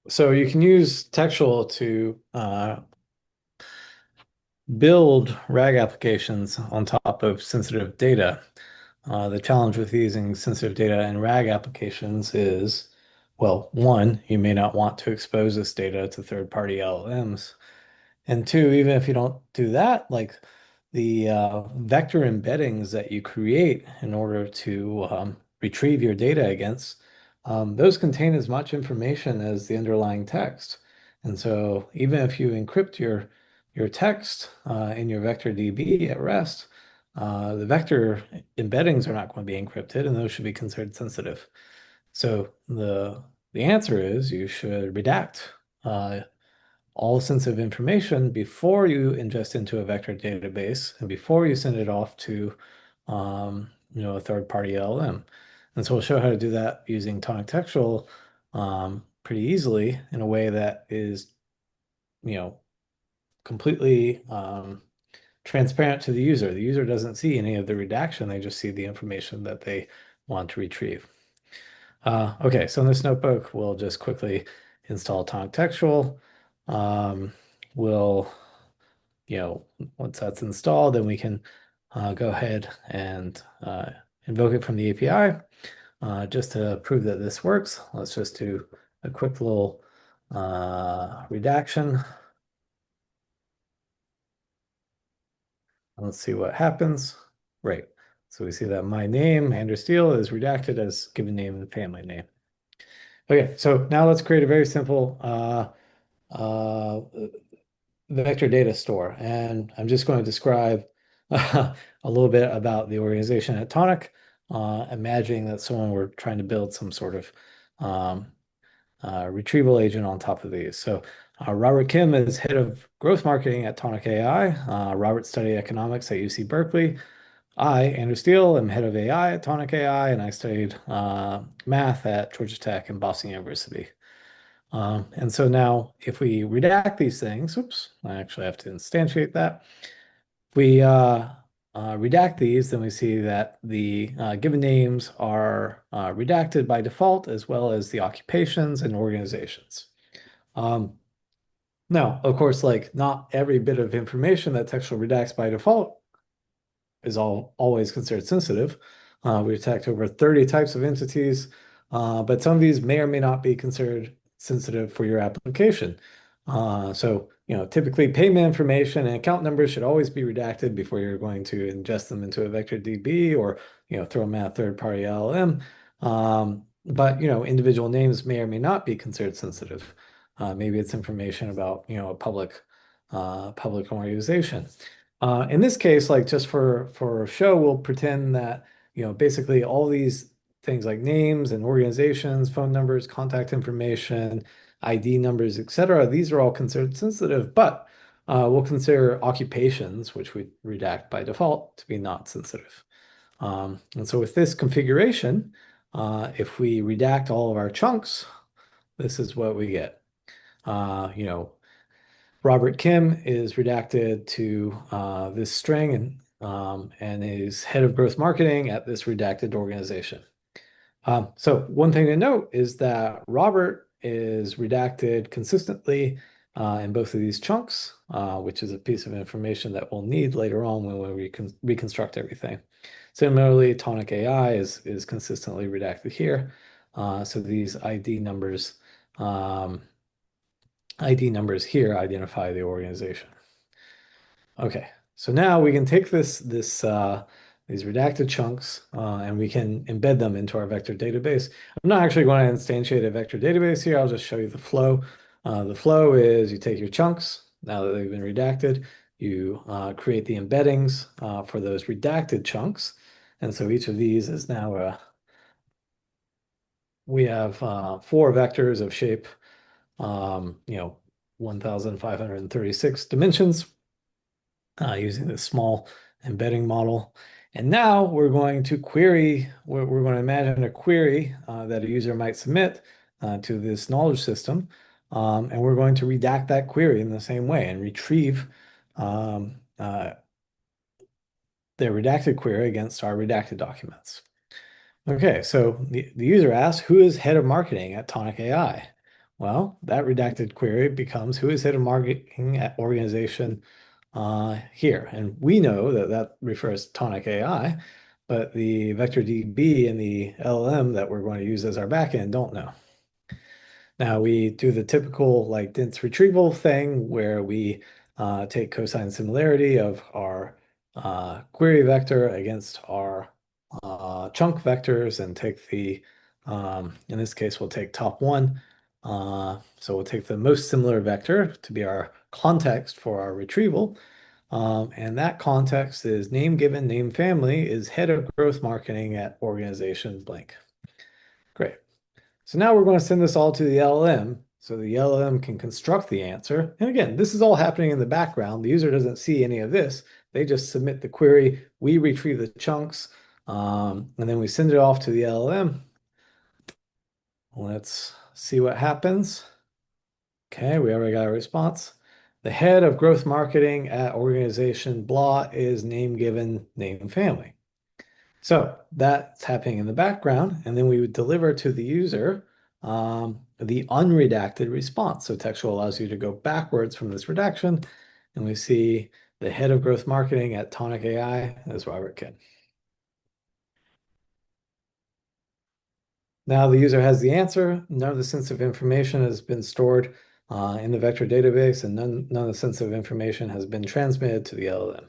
So you can use Textual to build RAG applications on top of sensitive data. The challenge with using sensitive data in RAG applications is, well, one, you may not want to expose this data to third-party LLMs. And two, even if you don't do that, like the vector embeddings that you create in order to retrieve your data against, those contain as much information as the underlying text. And so even if you encrypt your text in your vector DB at rest, the vector embeddings are not going to be encrypted, and those should be considered sensitive. So the answer is you should redact uh, all sensitive information before you ingest into a vector database and before you send it off to a third-party LLM. And so we'll show how to do that using Tonic Textual pretty easily in a way that is, you know, completely transparent to the user. The user doesn't see any of the redaction, they just see the information that they want to retrieve. Okay, so in this notebook, we'll just quickly install Tonic Textual. Um, we'll, once that's installed, then we can go ahead and invoke it from the API. Just to prove that this works, let's just do a quick little redaction. Let's see what happens. Right. So we see that my name, Andrew Steele, is redacted as given name and family name. Okay, so now let's create a very simple uh, vector data store. And I'm just going to describe a little bit about the organization at Tonic, imagining that someone were trying to build some sort of um, retrieval agent on top of these. So Robert Kim is head of growth marketing at Tonic.ai. Robert studied economics at UC Berkeley. I, Andrew Steele, am head of AI at Tonic.ai, and I studied math at Georgia Tech and Boston University. And so now if we redact these things, oops, I actually have to instantiate that. If we redact these, then we see that the given names are redacted by default, as well as the occupations and organizations. Um, Now, of course, like not every bit of information that textual redacts by default is always considered sensitive. We detect over 30 types of entities, but some of these may or may not be considered sensitive for your application. So, typically payment information and account numbers should always be redacted before you're going to ingest them into a vector DB or, throw them at a third-party LLM. But, individual names may or may not be considered sensitive. Maybe it's information about, a public organization. In this case, like just for show, we'll pretend that, basically all these things like names and organizations, phone numbers, contact information, ID numbers, etc. These are all considered sensitive, but we'll consider occupations, which we redact by default, to be not sensitive. And so with this configuration, if we redact all of our chunks, this is what we get. Uh, you know, Robert Kim is redacted to this string and is head of growth marketing at this redacted organization. So one thing to note is that Robert is redacted consistently in both of these chunks, which is a piece of information that we'll need later on when we reconstruct everything. Similarly, Tonic AI is consistently redacted here. So these um, ID numbers here identify the organization. Okay, so now we can take these redacted chunks and we can embed them into our vector database. I'm not actually going to instantiate a vector database here. I'll just show you the flow. The flow is you take your chunks, now that they've been redacted, you create the embeddings for those redacted chunks. And so each of these is now, we have 4 vectors of shape, 1,536 dimensions using this small embedding model. And now we're going to query, we're going to imagine a query that a user might submit to this knowledge system. And we're going to redact that query in the same way and retrieve um, their redacted query against our redacted documents. Okay, so the user asks, who is head of marketing at Tonic AI? Well, that redacted query becomes who is head of marketing at organization here. And we know that that refers to Tonic AI, but the vector DB and the LLM that we're going to use as our backend don't know. Now we do the typical like dense retrieval thing where we take cosine similarity of our query vector against our chunk vectors and take the, in this case, we'll take top one. So we'll take the most similar vector to be our context for our retrieval. And that context is name given, name family is head of growth marketing at organization blank. Great. So now we're going to send this all to the LLM so the LLM can construct the answer. And again, this is all happening in the background. The user doesn't see any of this. They just submit the query. We retrieve the chunks, and then we send it off to the LLM. Let's see what happens. Okay, we already got a response. The head of growth marketing at organization blah is name given, name family. So that's happening in the background, and then we would deliver to the user the unredacted response. So textual allows you to go backwards from this redaction, and we see the head of growth marketing at Tonic AI is Robert Kidd. Now the user has the answer. None of the sensitive information has been stored in the vector database, and none of the sensitive information has been transmitted to the LLM.